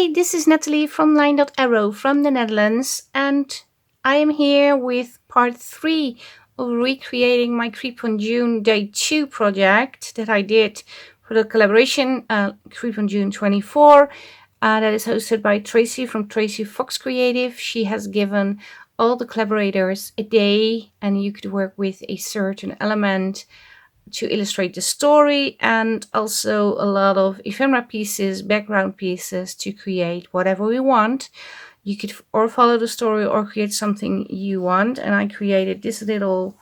Hi, this is Nathalie from LineDotArrow from the Netherlands, and I am here with part 3 of recreating my Creep on June Day 2 project that I did for the collaboration Creep on June 24. That is hosted by Tracie from Tracie Fox Creative. She has given all the collaborators a day, and you could work with a certain element to illustrate the story, and also a lot of ephemera pieces, background pieces to create whatever we want. You could or follow the story or create something you want. And I created this little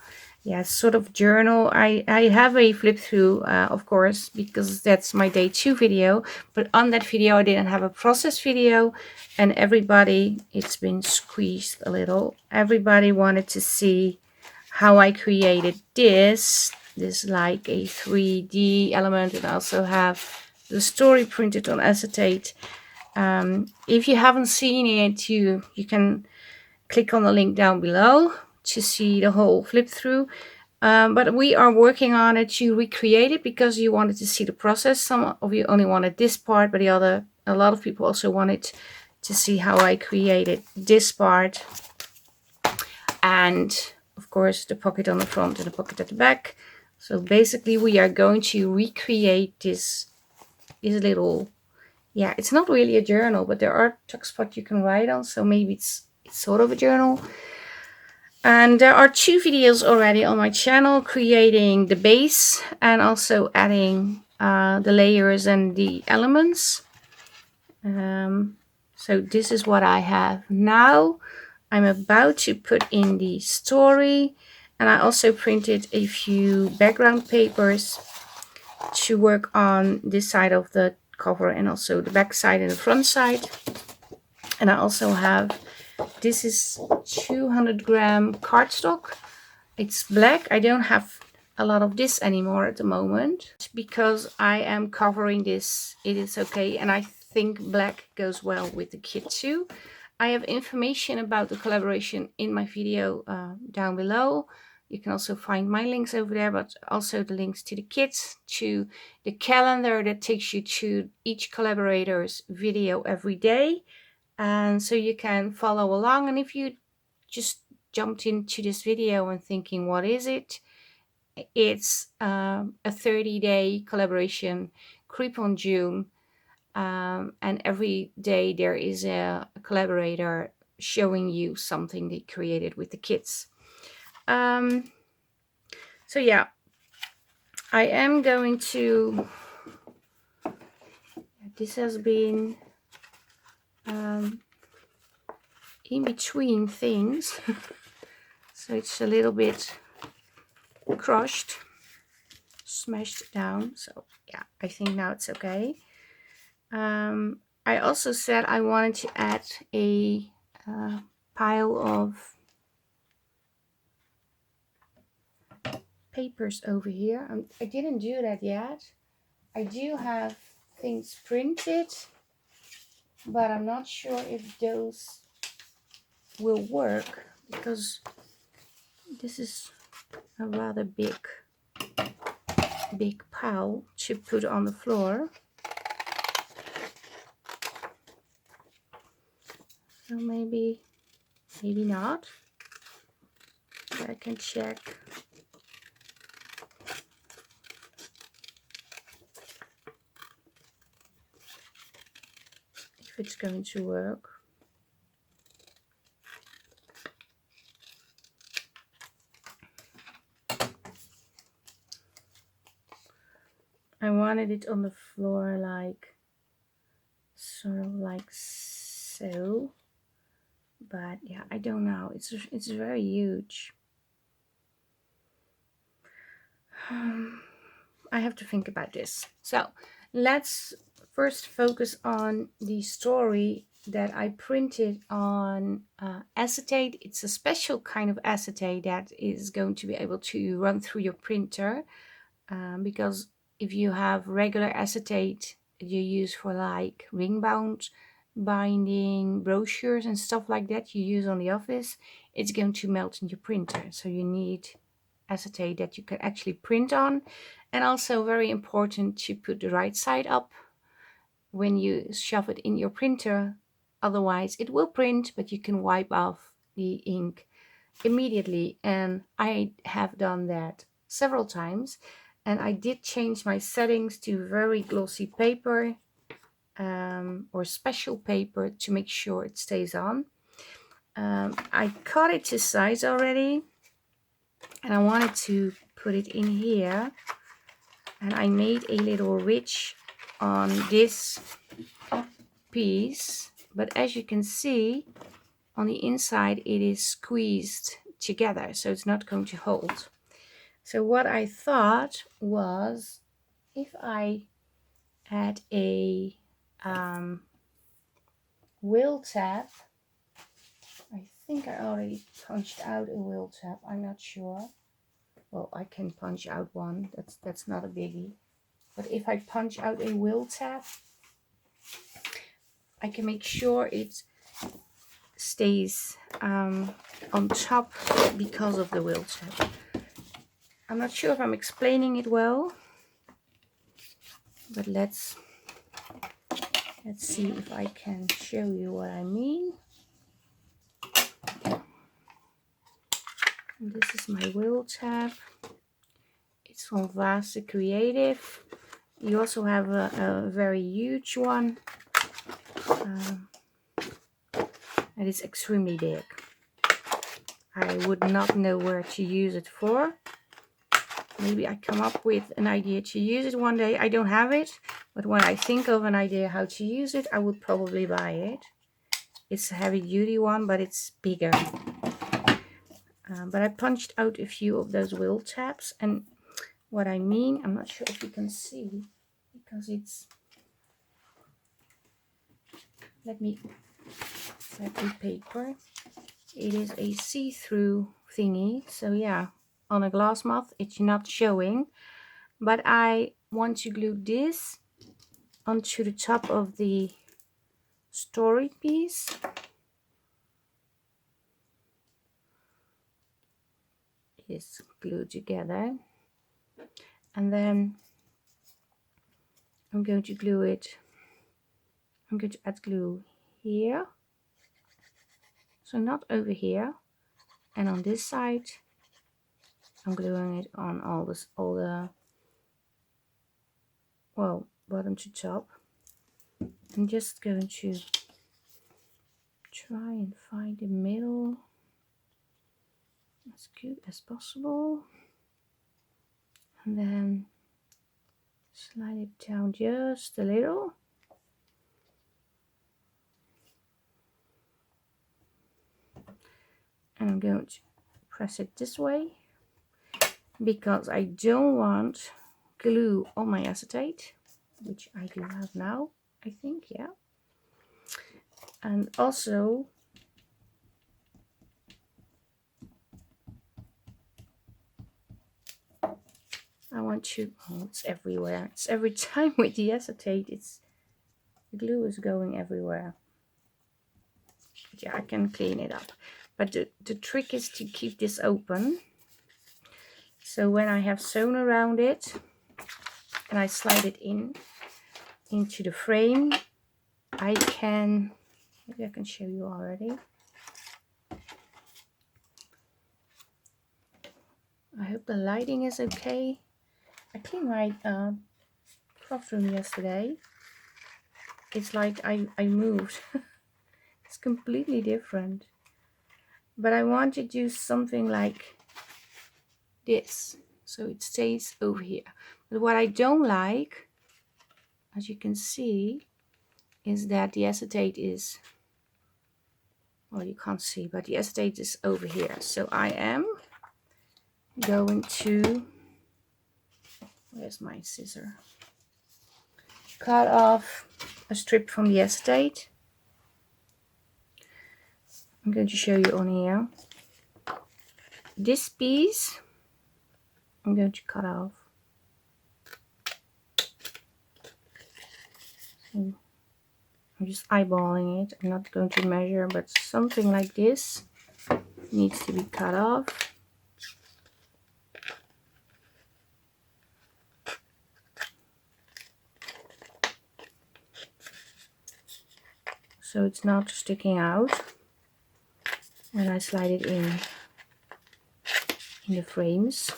sort of journal. I have a flip through, of course, because that's my day 2 video, but on that video I didn't have a process video, and it's been squeezed a little. Everybody wanted to see how I created this like a 3D element, and I also have the story printed on acetate. If you haven't seen it, you can click on the link down below to see the whole flip through. But we are working on it to recreate it because you wanted to see the process. Some of you only wanted this part, but a lot of people also wanted to see how I created this part. And of course the pocket on the front and the pocket at the back. So basically we are going to recreate this little, it's not really a journal, but there are tuck spots you can write on, so maybe it's sort of a journal. And there are 2 videos already on my channel creating the base and also adding the layers and the elements. So this is what I have now. I'm about to put in the story, and I also printed a few background papers to work on this side of the cover and also the back side and the front side. And I also have, this is 200-gram cardstock. It's black. I don't have a lot of this anymore at the moment because I am covering this. It is okay, and I think black goes well with the kit too. I have information about the collaboration in my video down below. You can also find my links over there, but also the links to the kits, to the calendar that takes you to each collaborator's video every day. And so you can follow along. And if you just jumped into this video and thinking, what is it? It's a 30-day collaboration, Creep on June. And every day there is a collaborator showing you something they created with the kids. So yeah, I am going to, this has been in between things, so it's a little bit crushed, smashed down. So yeah, I think now it's okay. I also said I wanted to add a pile of papers over here. I didn't do that yet. I do have things printed, but I'm not sure if those will work because this is a rather big pile to put on the floor. So maybe not. But I can check. If it's going to work. I wanted it on the floor like sort of like so, but yeah, I don't know, it's very huge. I have to think about this. So let's first focus on the story that I printed on acetate. It's a special kind of acetate that is going to be able to run through your printer, because if you have regular acetate that you use for like ring bound binding, brochures and stuff like that you use on the office, it's going to melt in your printer. So you need acetate that you can actually print on. And also very important to put the right side up when you shove it in your printer. Otherwise it will print, but you can wipe off the ink immediately. And I have done that several times, and I did change my settings to very glossy paper or special paper to make sure it stays on. I cut it to size already, and I wanted to put it in here, and I made a little ridge on this piece, but as you can see on the inside it is squeezed together, so it's not going to hold. So what I thought was, if I add a wheel tab, I think I already punched out a wheel tab, I'm not sure. Well, I can punch out one, that's not a biggie. But if I punch out a wheel tab, I can make sure it stays on top because of the wheel tab. I'm not sure if I'm explaining it well, but let's see if I can show you what I mean. And this is my wheel tab. It's from Vase Creative. You also have a very huge one. And it's extremely big. I would not know where to use it for. Maybe I come up with an idea to use it one day. I don't have it, but when I think of an idea how to use it, I would probably buy it. It's a heavy duty one, but it's bigger. But I punched out a few of those wheel tabs, and what I mean, I'm not sure if you can see, because it's, let me grab the paper. It is a see-through thingy, so yeah, on a glass moth it's not showing, but I want to glue this onto the top of the story piece. It is glued together, and then I'm going to glue it. I'm going to add glue here, so not over here, and on this side I'm gluing it on all the well, bottom to top. I'm just going to try and find the middle as good as possible, and then slide it down just a little. And I'm going to press it this way because I don't want glue on my acetate, which I do have now, I think, yeah. And also I want to, oh, it's everywhere. It's every time with the acetate, the glue is going everywhere. But yeah, I can clean it up. But the trick is to keep this open. So when I have sewn around it and I slide it into the frame, I can, maybe I can show you already. I hope the lighting is okay. I cleaned my craft room yesterday. It's like I moved. It's completely different. But I want to do something like this, so it stays over here. But what I don't like, as you can see, is that the acetate is, well, you can't see, but the acetate is over here. So I am going to, where's my scissor? Cut off a strip from the acetate. I'm going to show you on here. This piece I'm going to cut off. So I'm just eyeballing it. I'm not going to measure, but something like this needs to be cut off. so it's not sticking out when I slide it in the frames.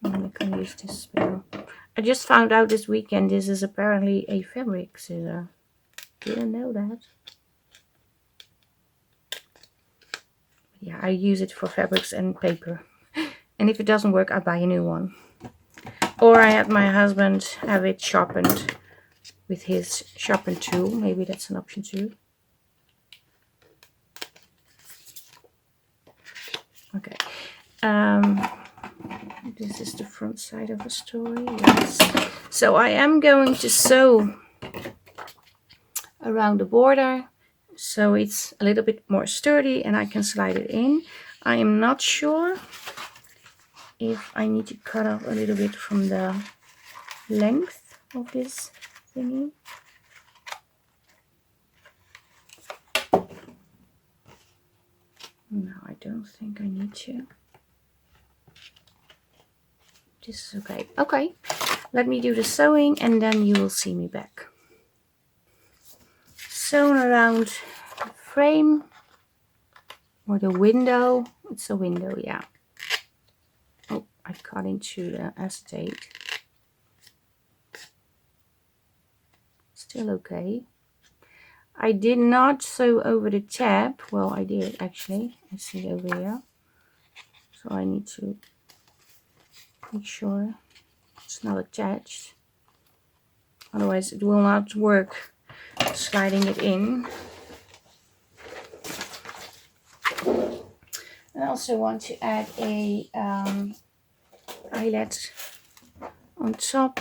And I can use this spell. I just found out this weekend this is apparently a fabric scissor. Didn't know that. Yeah, I use it for fabrics and paper. And if it doesn't work, I buy a new one. Or I had my husband have it sharpened with his sharpen tool. Maybe that's an option too. Okay. This is the front side of the story. Yes. So I am going to sew around the border so it's a little bit more sturdy and I can slide it in. I am not sure if I need to cut off a little bit from the length of this thingy. No, I don't think I need to. This is okay. Okay, let me do the sewing and then you will see me back. Sewn around the frame or the window. It's a window, yeah. Oh, I cut into the acetate. Still okay. I did not sew over the tab. Well, I did actually. I see it over here. So I need to make sure it's not attached. Otherwise it will not work sliding it in. I also want to add a eyelet on top.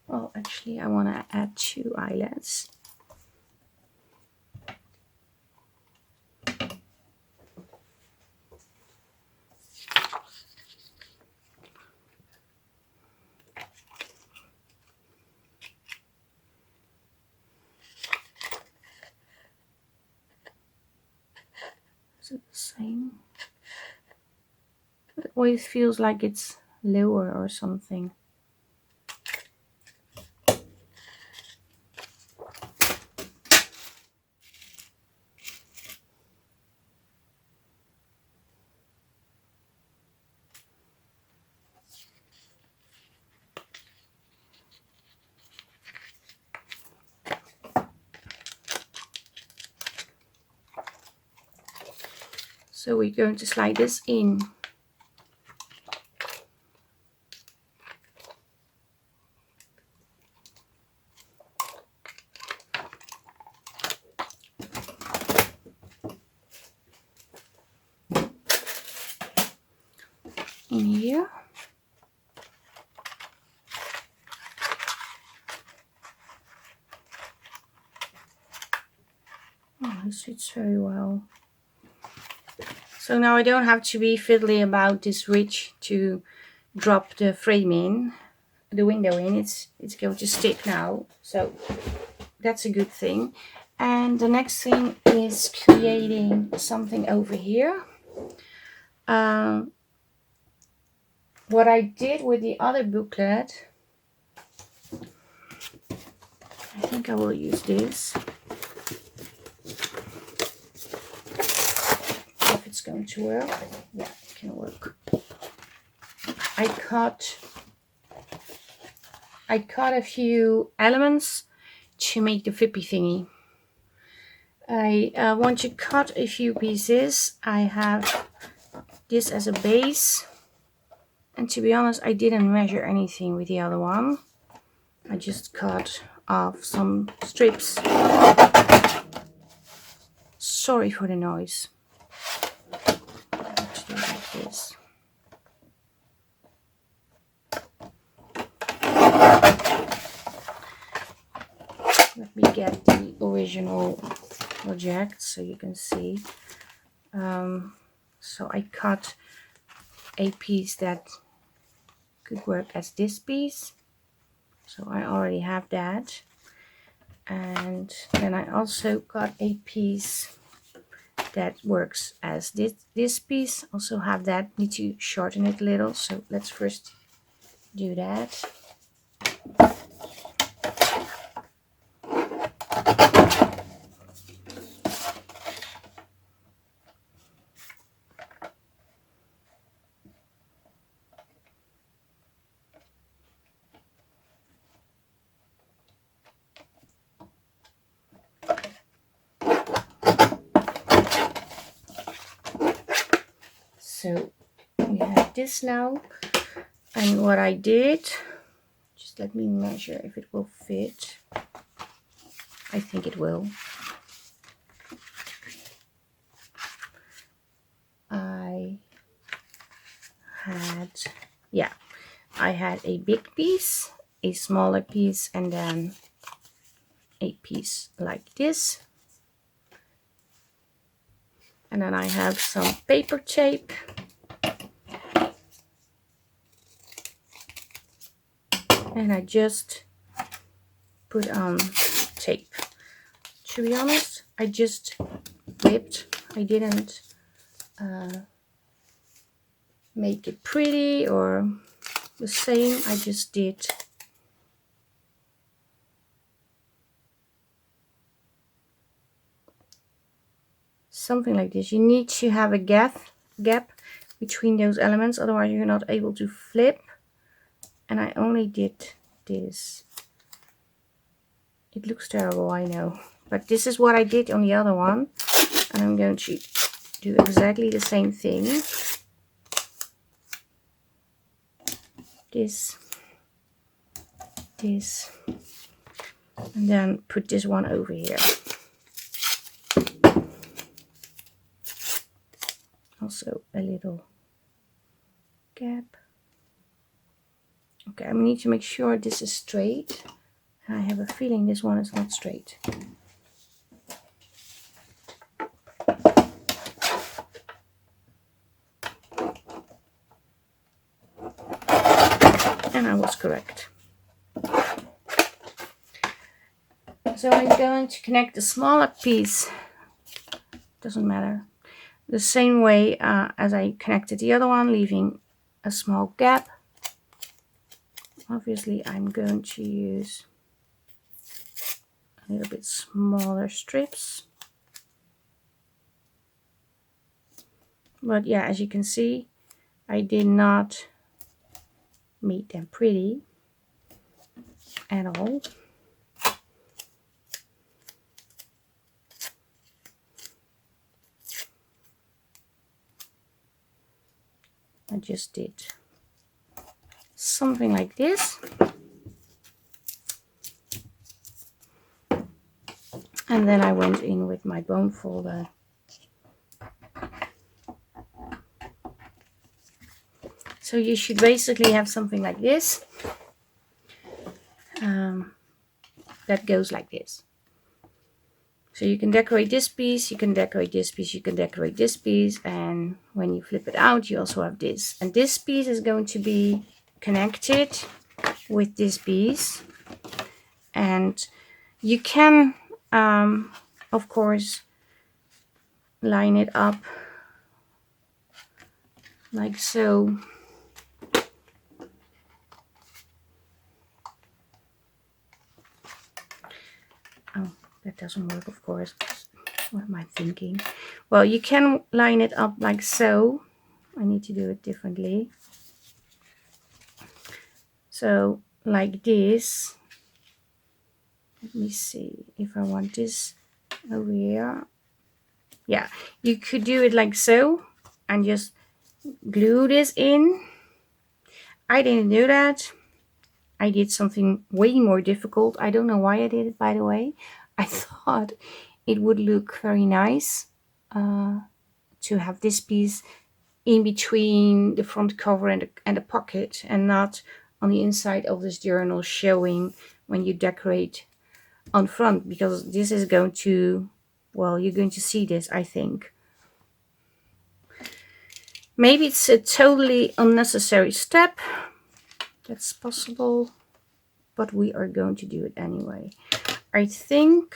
Well, actually I want to add 2 eyelets. Is it the same? It always feels like it's lower or something. So we're going to slide this in. In here. Oh, this fits very well. So now I don't have to be fiddly about this ridge to drop the frame in, the window in. It's going to stick now, so that's a good thing. And the next thing is creating something over here. What I did with the other booklet, I think I will use this. If it's going to work. Yeah, it can work. I cut a few elements to make the flippy thingy. I want to cut a few pieces. I have this as a base. And to be honest, I didn't measure anything with the other one. I just cut off some strips. Sorry for the noise. I have to do it like this. Let me get the original project so you can see. So I cut a piece that could work as this piece. So I already have that. And then I also got a piece that works as this piece. Also have that, need to shorten it a little. So let's first do that. So we have this now, and what I did, just let me measure if it will fit. I think it will. I had a big piece, a smaller piece, and then a piece like this. And then I have some paper tape. And I just put on tape. To be honest, I just ripped. I didn't make it pretty or the same. I just did something like this. You need to have a gap between those elements, otherwise you're not able to flip. And I only did this. It looks terrible, I know, but this is what I did on the other one, and I'm going to do exactly the same thing. This, and then put this one over here. Also a little gap. Okay, I need to make sure this is straight. I have a feeling this one is not straight. And I was correct. So I'm going to connect the smaller piece, doesn't matter, the same way as I connected the other one, leaving a small gap. Obviously I'm going to use a little bit smaller strips. But yeah, as you can see, I did not make them pretty at all. I just did something like this. And then I went in with my bone folder. So you should basically have something like this. That goes like this. So you can decorate this piece, you can decorate this piece, you can decorate this piece, and when you flip it out, you also have this. And this piece is going to be connected with this piece. And you can, of course, line it up like so. Oh, that doesn't work, of course. What am I thinking? Well, you can line it up like so. I need to do it differently. So, like this. Let me see if I want this over here. Yeah, you could do it like so and just glue this in. I didn't do that. I did something way more difficult. I don't know why I did it, by the way. I thought it would look very nice to have this piece in between the front cover and the pocket, and not on the inside of this journal, showing when you decorate on front, because this is going to, well, you're going to see this, I think. Maybe it's a totally unnecessary step. That's possible, but we are going to do it anyway. I think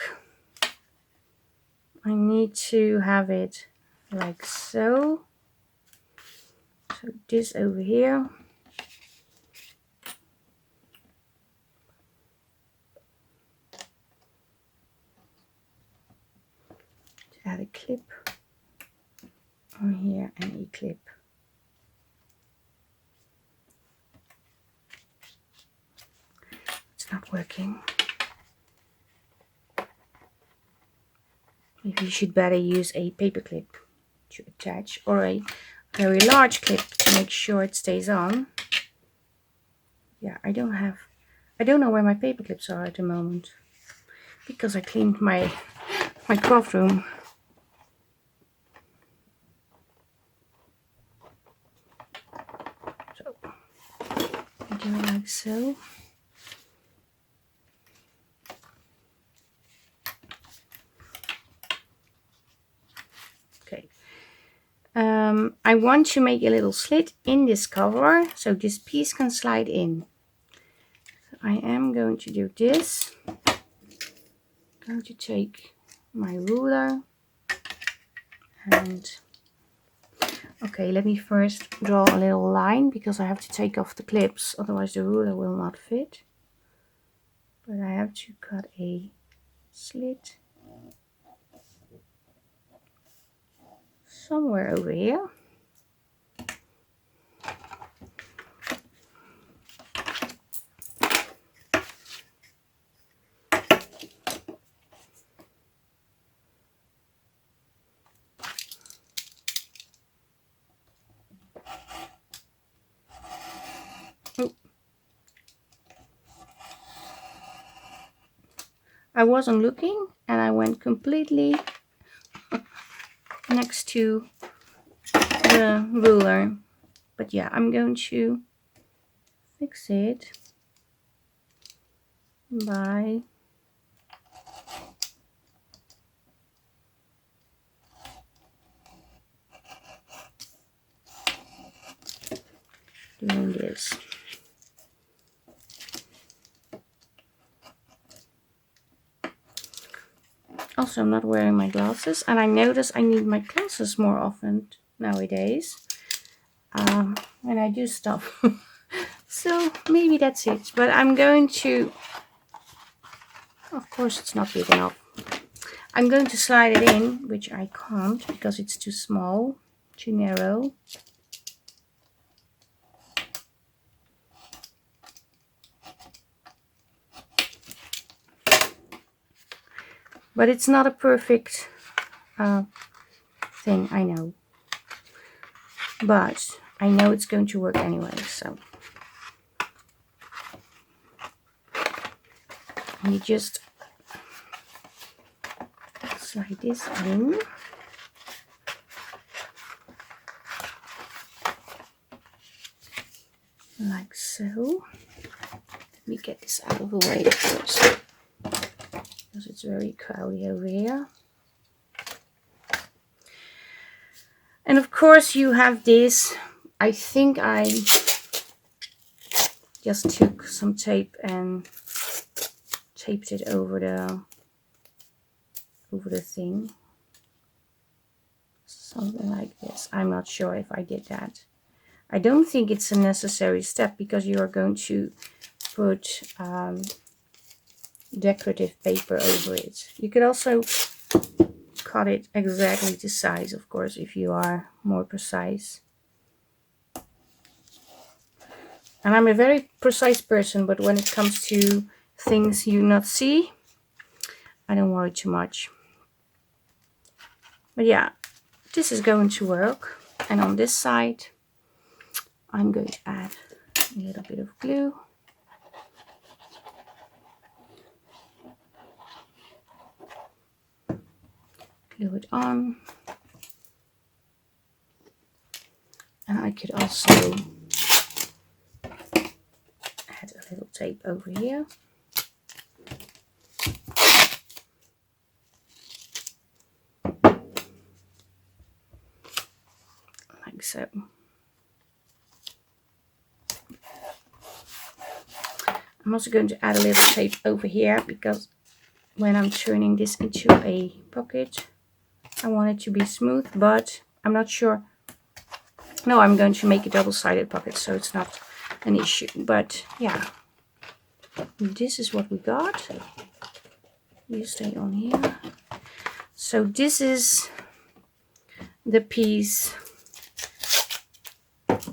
I need to have it like so. So this over here. Add a clip on here and a clip. It's not working. Maybe you should better use a paper clip to attach, or a very large clip to make sure it stays on. Yeah, I don't know where my paper clips are at the moment, because I cleaned my craft room. So I do it like so. Okay. I want to make a little slit in this cover so this piece can slide in. So I am going to do this. I'm going to take my ruler and okay, let me first draw a little line because I have to take off the clips, otherwise the ruler will not fit. But I have to cut a slit somewhere over here. Oh. I wasn't looking and I went completely next to the ruler. But yeah, I'm going to fix it by doing this. Also, I'm not wearing my glasses, and I notice I need my glasses more often nowadays when I do stuff. So maybe that's it. But I'm going to, of course it's not big enough. I'm going to slide it in, which I can't because it's too small, too narrow. But it's not a perfect thing, I know. But I know it's going to work anyway, so. You just slide this in. Like so. Let me get this out of the way first, because it's very crowded over here. And of course you have this. I think I just took some tape and taped it over the thing. Something like this. I'm not sure if I did that. I don't think it's a necessary step because you are going to put decorative paper over it. You could also cut it exactly to size, of course, if you are more precise. And I'm a very precise person, but when it comes to things you not see, I don't worry too much. But yeah, this is going to work. And on this side, I'm going to add a little bit of glue. Glue it on. And I could also add a little tape over here. Like so. I'm also going to add a little tape over here because when I'm turning this into a pocket, I want it to be smooth, but I'm not sure. No, I'm going to make a double-sided pocket, so it's not an issue. But yeah, this is what we got. You stay on here. So this is the piece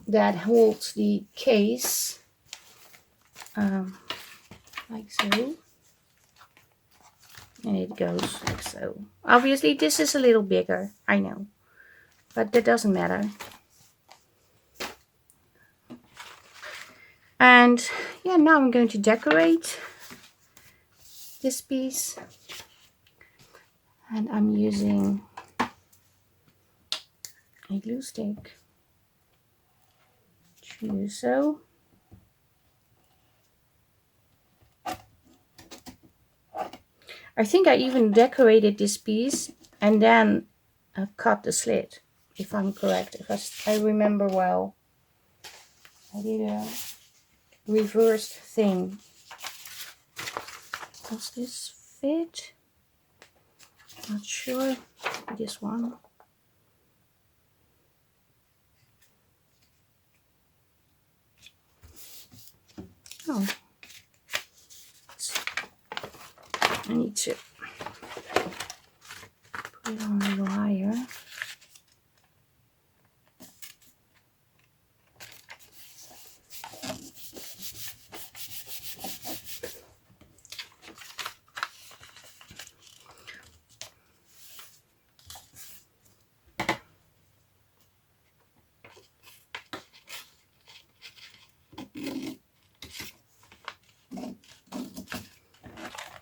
that holds the case, like so. And it goes like so. Obviously this is a little bigger, I know, but that doesn't matter. And yeah, now I'm going to decorate this piece, and I'm using a glue stick to do so. I think I even decorated this piece and then cut the slit, if I'm correct, if I remember well. I did a reversed thing. Does this fit? Not sure. This one. Oh, I need to put it on a little higher.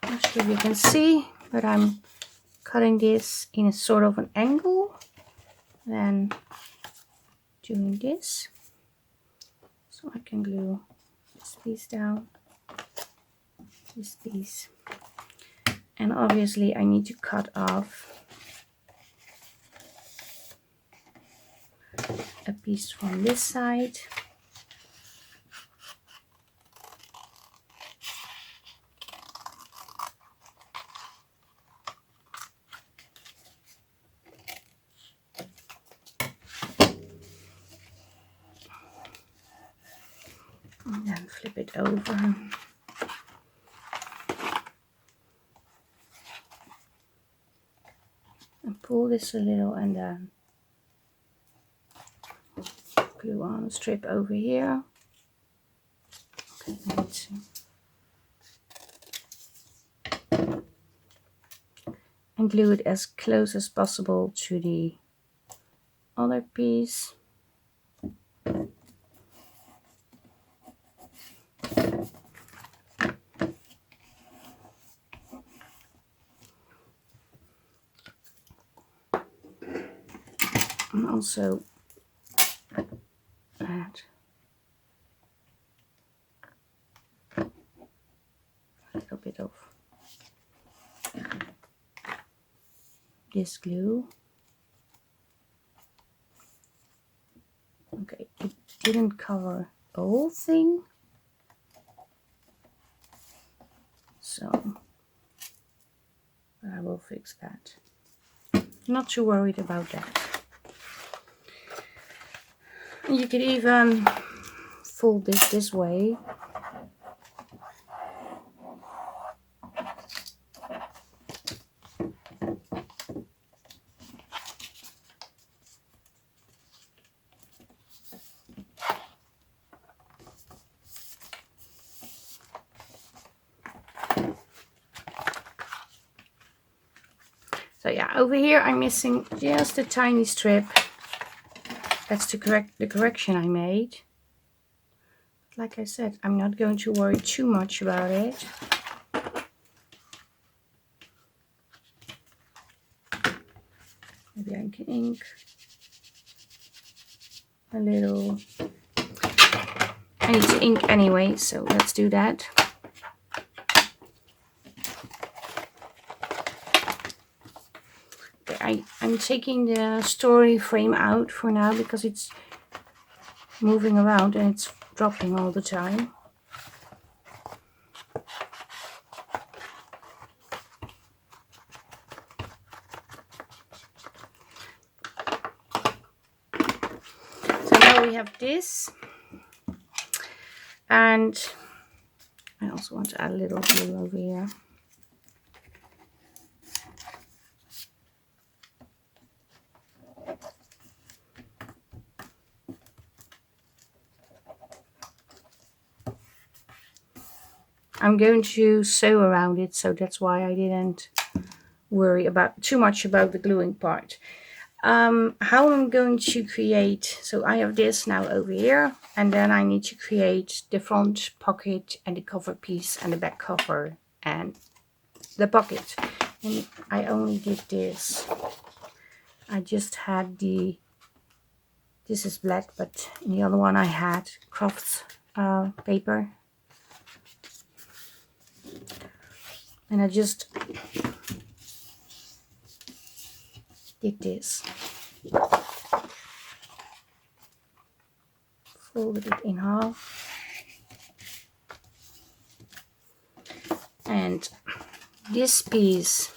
Not sure if you can see, but I'm cutting this in a sort of an angle, then doing this, so I can glue this piece down, this piece, and obviously I need to cut off a piece from this side. And then flip it over. And pull this a little, and then glue on a strip over here. Okay, let's see. And glue it as close as possible to the other piece. And also add a little bit of this glue. Okay, it didn't cover the whole thing, so I will fix that. Not too worried about that. You could even fold this way. So yeah, over here I'm missing just a tiny strip. That's the correction I made. Like I said, I'm not going to worry too much about it. Maybe I can ink a little. I need to ink anyway, so let's do that. Okay, I'm taking the story frame out for now because it's moving around and it's dropping all the time. have this, and I also want to add a little glue over here. I'm going to sew around it, so that's why I didn't worry about too much about the gluing part. How I'm going to create, so I have this now over here, and then I need to create the front pocket and the cover piece and the back cover and the pocket. And I only did this. I just had this is black, but in the other one I had craft paper. And I just did this. Folded it in half. And this piece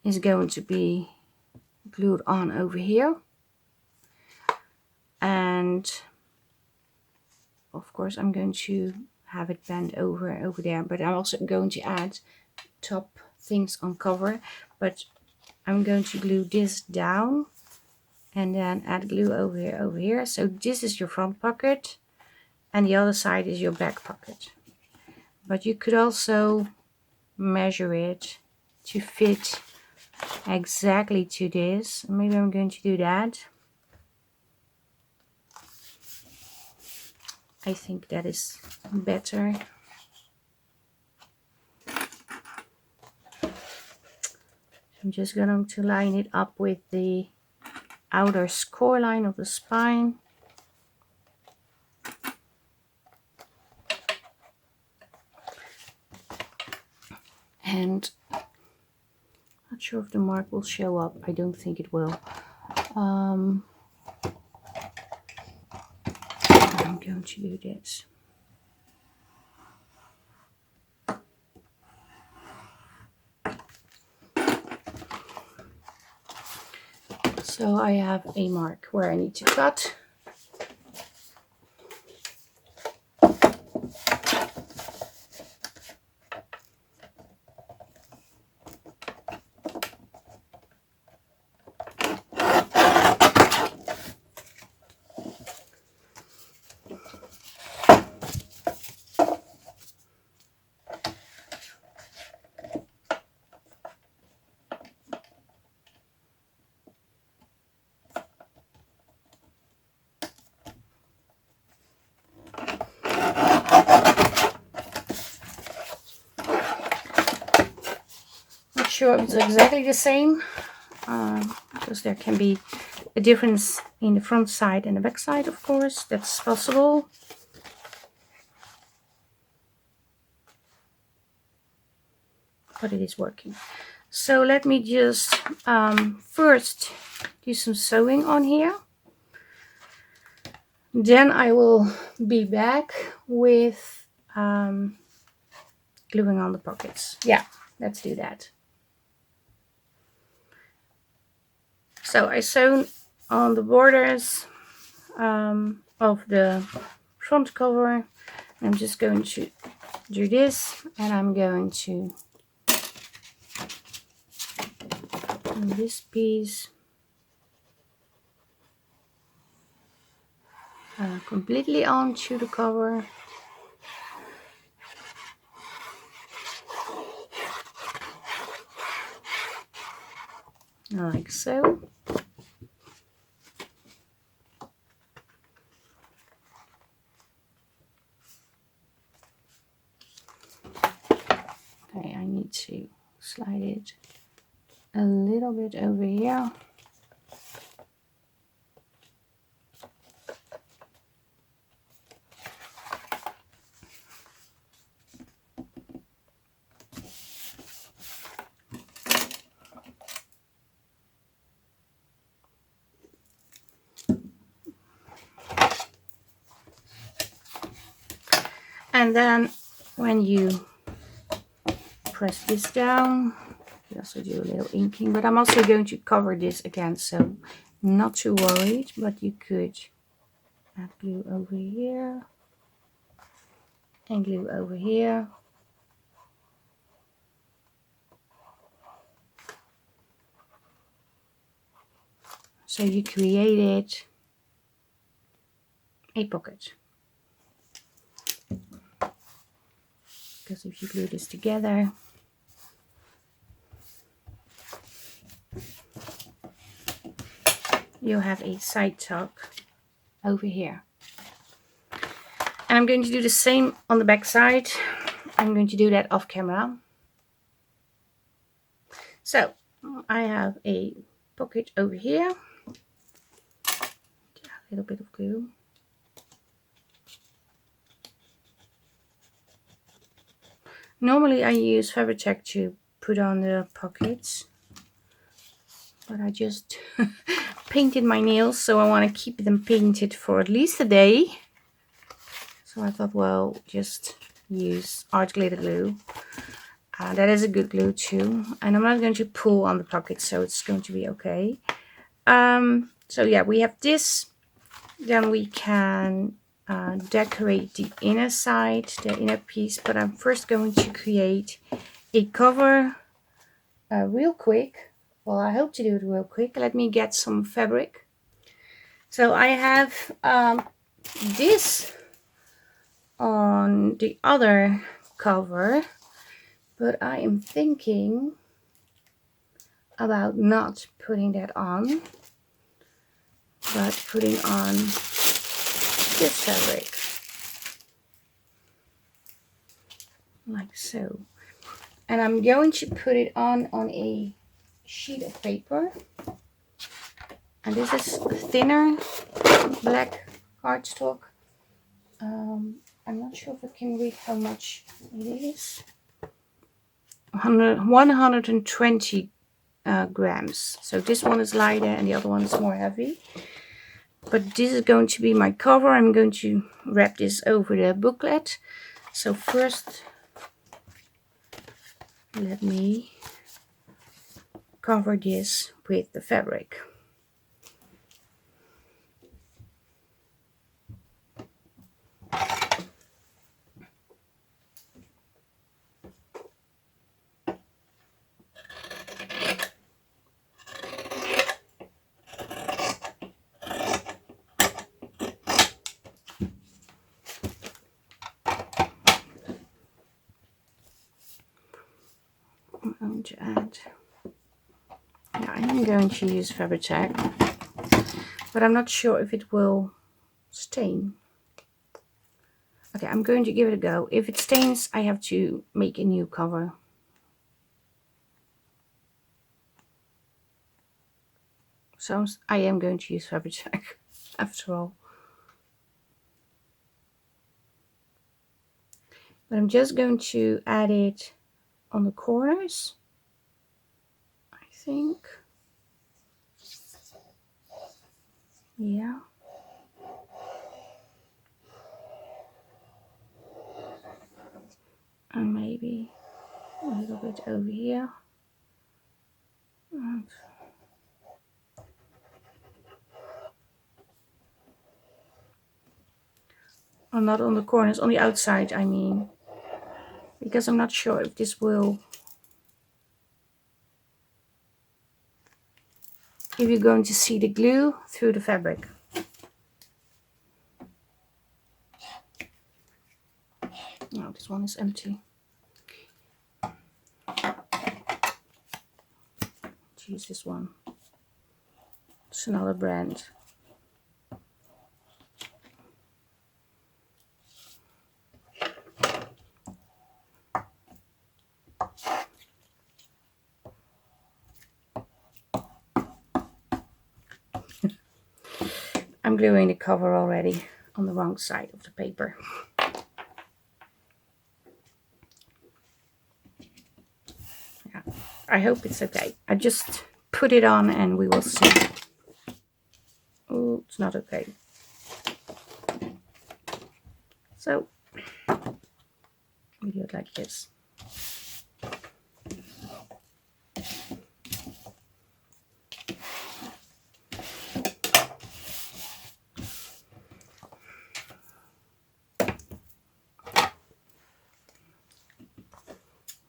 is going to be glued on over here. And of course I'm going to have it bend over there, but I'm also going to add top things on cover, but I'm going to glue this down and then add glue over here. So this is your front pocket and the other side is your back pocket, but you could also measure it to fit exactly to this. Maybe I'm going to do that. I think that is better. I'm just going to line it up with the outer score line of the spine. And not sure if the mark will show up. I don't think it will. I'm going to do this. So I have a mark where I need to cut. Sure it's exactly the same, because there can be a difference in the front side and the back side, of course. That's possible. But it is working. So let me just first do some sewing on here. Then I will be back with gluing on the pockets. Yeah, let's do that. So I sewn on the borders of the front cover. I'm just going to do this, and I'm going to do this piece completely onto the cover. Like so. Okay, I need to slide it a little bit over here. And then when you press this down, you also do a little inking, but I'm also going to cover this again, so not too worried, but you could Add glue over here and glue over here. So you created a pocket. Because if you glue this together, you have a side tuck over here. And I'm going to do the same on the back side. I'm going to do that off camera. So I have a pocket over here. A little bit of glue. Normally I use Fabri-Tac to put on the pockets, but I just painted my nails, so I want to keep them painted for at least a day. So I thought, well, just use art glitter glue. That is a good glue too, and I'm not going to pull on the pocket, so it's going to be okay. So yeah, we have this. Then we can decorate the inner side, the inner piece, but I'm first going to create a cover real quick. Well, I hope to do it real quick. Let me get some fabric. So I have this on the other cover, but I am thinking about not putting that on, but putting on this fabric, like so. And I'm going to put it on a sheet of paper. And this is thinner black cardstock. I'm not sure if I can read how much it is. 120 grams. So this one is lighter and the other one is more heavy. But this is going to be my cover. I'm going to wrap this over the booklet. So first, let me cover this with the fabric. I'm going to add, yeah, I am going to use Fabri-Tac, but I'm not sure if it will stain. Okay, I'm going to give it a go. If it stains, I have to make a new cover. So I am going to use Fabri-Tac after all. But I'm just going to add it on the corners, I think. Yeah. And maybe a little bit over here. And oh, not on the corners, on the outside, I mean. Because I'm not sure if this will... if you're going to see the glue through the fabric. No, this one is empty. Let's use this one. It's another brand. I'm gluing the cover already on the wrong side of the paper. Yeah, I hope it's okay. I just put it on and we will see. Oh, it's not okay. So we do it like this.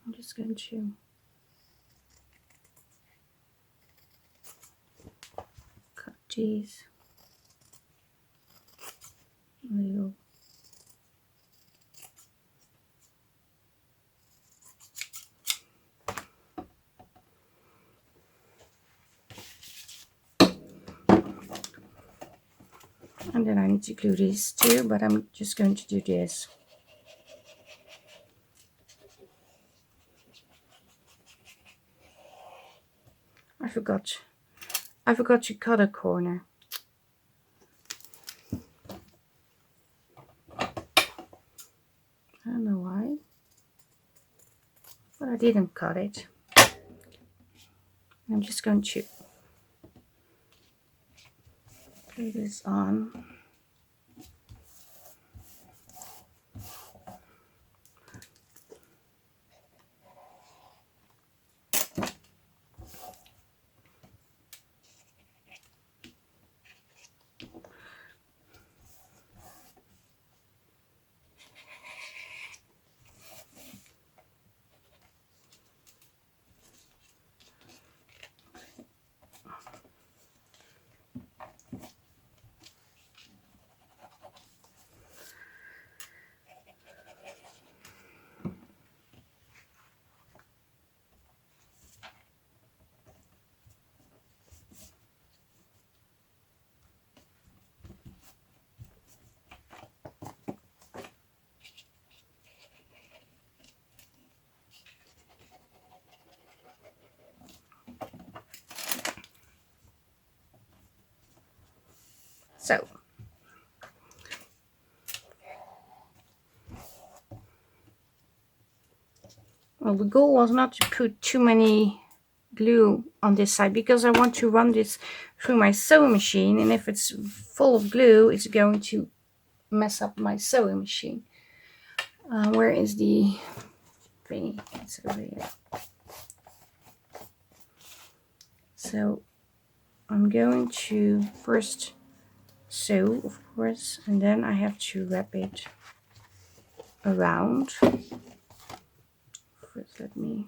I'm just going to cut these little. And then I need to glue these too, but I'm just going to do this. I forgot to cut a corner. I don't know why, but I didn't cut it. I'm just going to glue this on. So well, the goal was not to put too many glue on this side because I want to run this through my sewing machine, and if it's full of glue it's going to mess up my sewing machine. Where is the thingy? It's over here. So I'm going to first sew, of course, and then I have to wrap it around. First, let me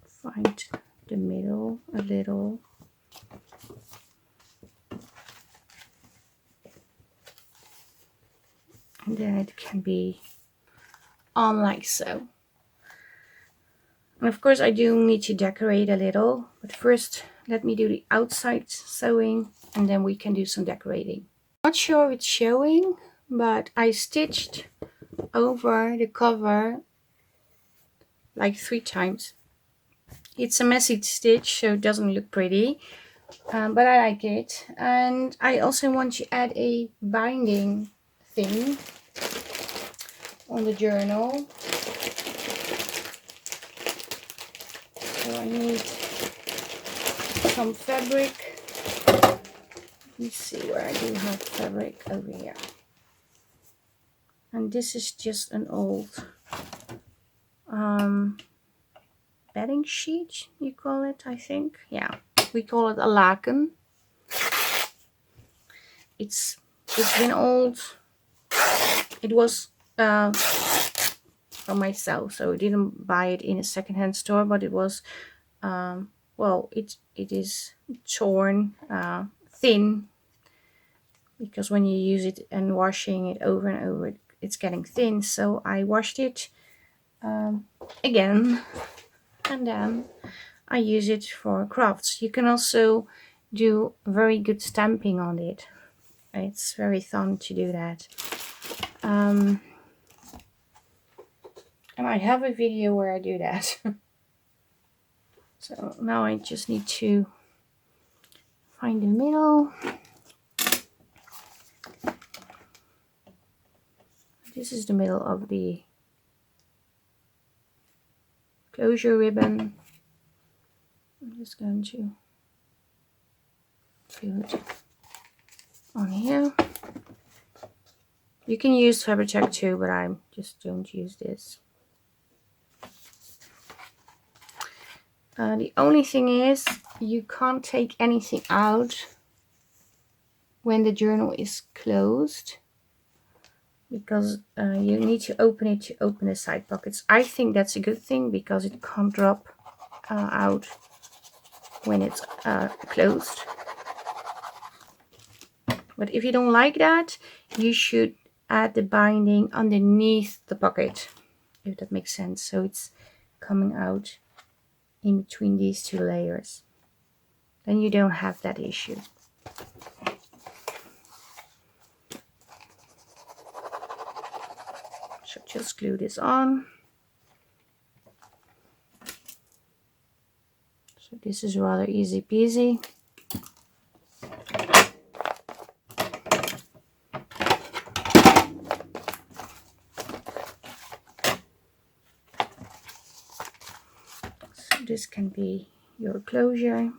find the middle a little. And then it can be on like so. And of course I do need to decorate a little, but first let me do the outside sewing and then we can do some decorating. Not sure it's showing, but I stitched over the cover like 3 times. It's a messy stitch, so it doesn't look pretty, but I like it. And I also want to add a binding thing on the journal. So I need some fabric. Let me see where I do have fabric over here. And this is just an old bedding sheet, you call it, I think. Yeah, we call it a laken. It's been old. It was from myself, so I didn't buy it in a secondhand store, but it was well, it is torn, thin, because when you use it and washing it over and over, it's getting thin. So I washed it again, and then I use it for crafts. You can also do very good stamping on it. It's very fun to do that. And I have a video where I do that. So now I just need to find the middle. This is the middle of the closure ribbon. I'm just going to do it on here. You can use Fabri-Tac too, but I just don't use this. The only thing is you can't take anything out when the journal is closed. because you need to open it to open the side pockets. I think that's a good thing because it can't drop out when it's closed. But if you don't like that, you should add the binding underneath the pocket, if that makes sense. So it's coming out in between these two layers. Then you don't have that issue. So just glue this on. So this is rather easy peasy. So this can be your closure.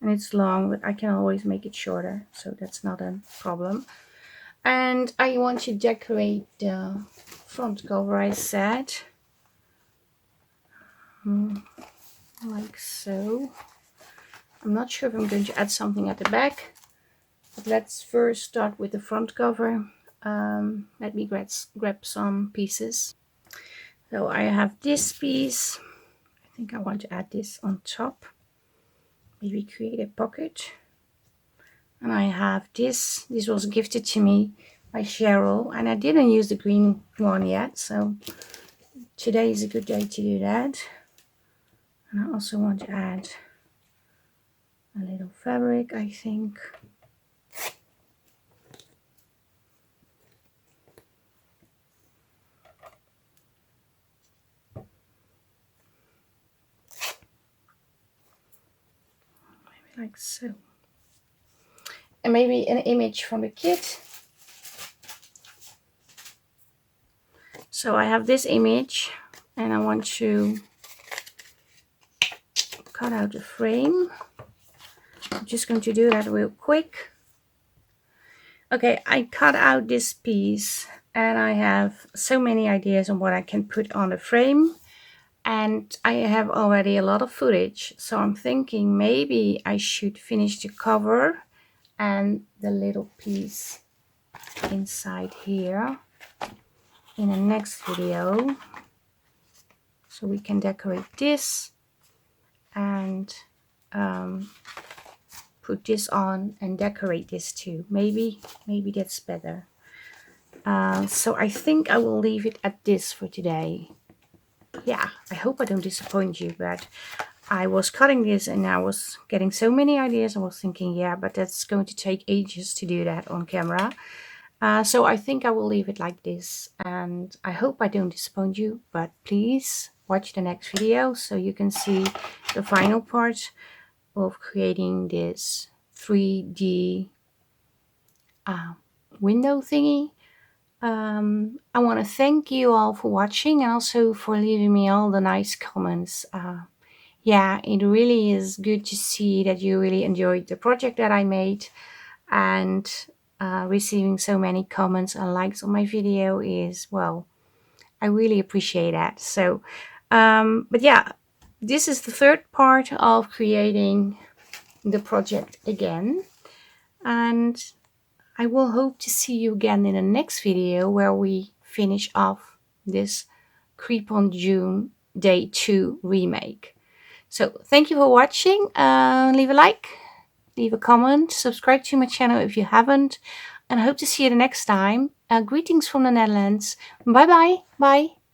And it's long, but I can always make it shorter, so that's not a problem. And I want to decorate the front cover, I said, like so. I'm not sure if I'm going to add something at the back, but let's first start with the front cover. Let me grab some pieces. So I have this piece. I think I want to add this on top. Maybe create a pocket. And I have this. This was gifted to me by Cheryl, and I didn't use the green one yet, so today is a good day to do that. And I also want to add a little fabric, I think. Maybe like so. And maybe an image from the kit. So I have this image, and I want to cut out the frame. I'm just going to do that real quick. Okay, I cut out this piece, and I have so many ideas on what I can put on the frame. And I have already a lot of footage, so I'm thinking maybe I should finish the cover and the little piece inside here in the next video, so we can decorate this and put this on and decorate this too. Maybe that's better. So I think I will leave it at this for today. Yeah, I hope I don't disappoint you, but I was cutting this and I was getting so many ideas. I was thinking, yeah, but that's going to take ages to do that on camera. So I think I will leave it like this, and I hope I don't disappoint you, but please watch the next video so you can see the final part of creating this 3D window thingy. I want to thank you all for watching, and also for leaving me all the nice comments. Yeah, it really is good to see that you really enjoyed the project that I made, and receiving so many comments and likes on my video is, well, I really appreciate that. So, but yeah, this is the third part of creating the project again, and I will hope to see you again in the next video where we finish off this Creep on June Day 2 remake. So thank you for watching. Leave a like, leave a comment, subscribe to my channel if you haven't, and I hope to see you the next time. Greetings from the Netherlands. Bye bye. Bye.